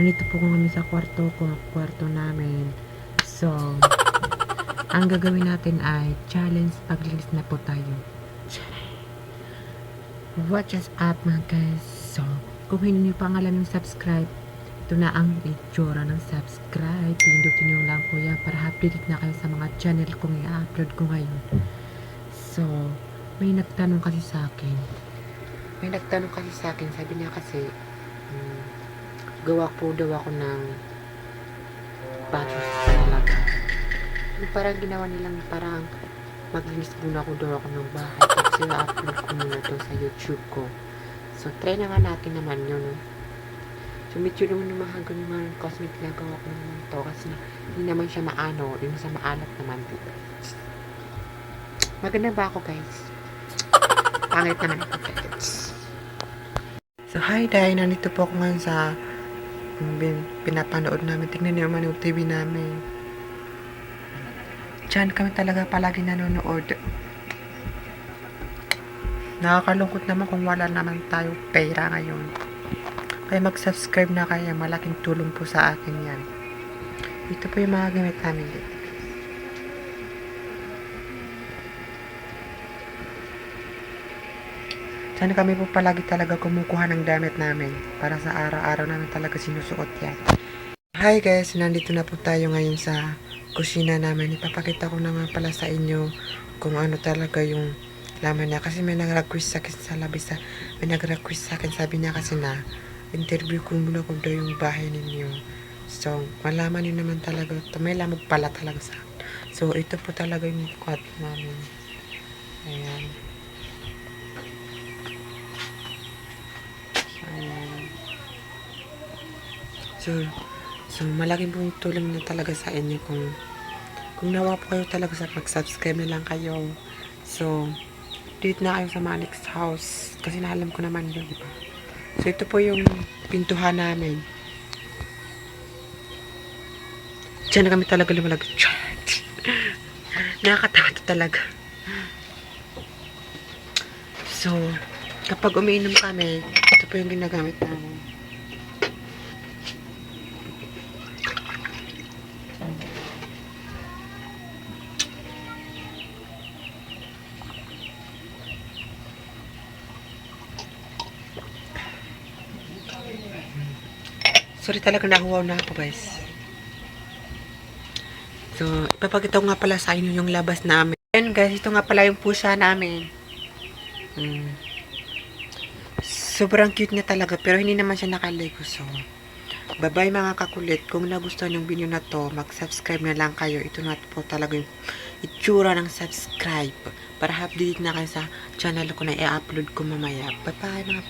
Nandito po kami sa kwarto namin. So, ang gagawin natin ay challenge paglinis na po tayo. Watch us up mga guys. So, kung hindi nyo pa ang alam yung subscribe, ito na ang itsura ng subscribe. Pindutin nyo lang po yan para updated na kayo sa mga channel kong i-upload ko ngayon. So, may nagtanong kasi sa akin. Sabi niya kasi, gawa po daw ako ng batteries talaga. Yung parang ginawa nilang parang maglinis muna daw ako ng bahay. Tapos i-upload ko muna to sa YouTube ko. So, try na nga natin naman yun. So, medyo naman yung mga ganyan cosmic na gawa ko naman to. Kasi hindi naman siya maano. Hindi sa maalat naman. Maganda ba ako guys? Pangit naman ako guys. So, hi Day. Nandito po ako ngayon sa pinapanood namin. Tingnan niyo naman yung TV namin. Diyan kami talaga palagi nanonood. Nakakalungkot naman kung wala naman tayo pera ngayon. Kaya mag-subscribe na kayo. Malaking tulong po sa akin yan. Ito po yung mga gamit namin dito. Diyan kami po palagi talaga kumukuha ng damit namin. Para sa araw-araw namin talaga sinusuot yan. Hi guys, nandito na po tayo ngayon sa kusina namin. Ipapakita ko na nga pala sa inyo kung ano talaga yung laman niya. Kasi may nag-request sa akin sa labis. May nag-request sa akin. Sabi niya kasi na interview ko muna kung daw yung bahay ninyo. So, malaman niyo naman talaga. May lamog pala talaga sa akin. So, ito po talaga yung kwarto namin. Ayan. Ayan. So, malaking pong tulong na talaga sa inyo kung nawa po kayo talaga sa mag-subscribe na lang kayo. So, dito na kayo sa mga next house. Kasi naalam ko naman yun, diba? So, ito po yung pintuhan namin. Diyan na kami talaga lumalag. Nakakatawa talaga. So, kapag umiinom kami, ito po yung ginagamit namin. Sorry talaga, nahuwaw na ako guys. So, ipapakita ko nga pala sa inyo yung labas namin. Ayan guys, ito nga pala yung pusa namin. Sobrang cute niya talaga, pero hindi naman siya nakaligo. So, bye-bye mga kakulit. Kung nagustuhan yung video na to, mag-subscribe na lang kayo. Ito na po talaga yung itsura ng subscribe. Para update na kayo sa channel ko na i-upload ko mamaya. Bye-bye mga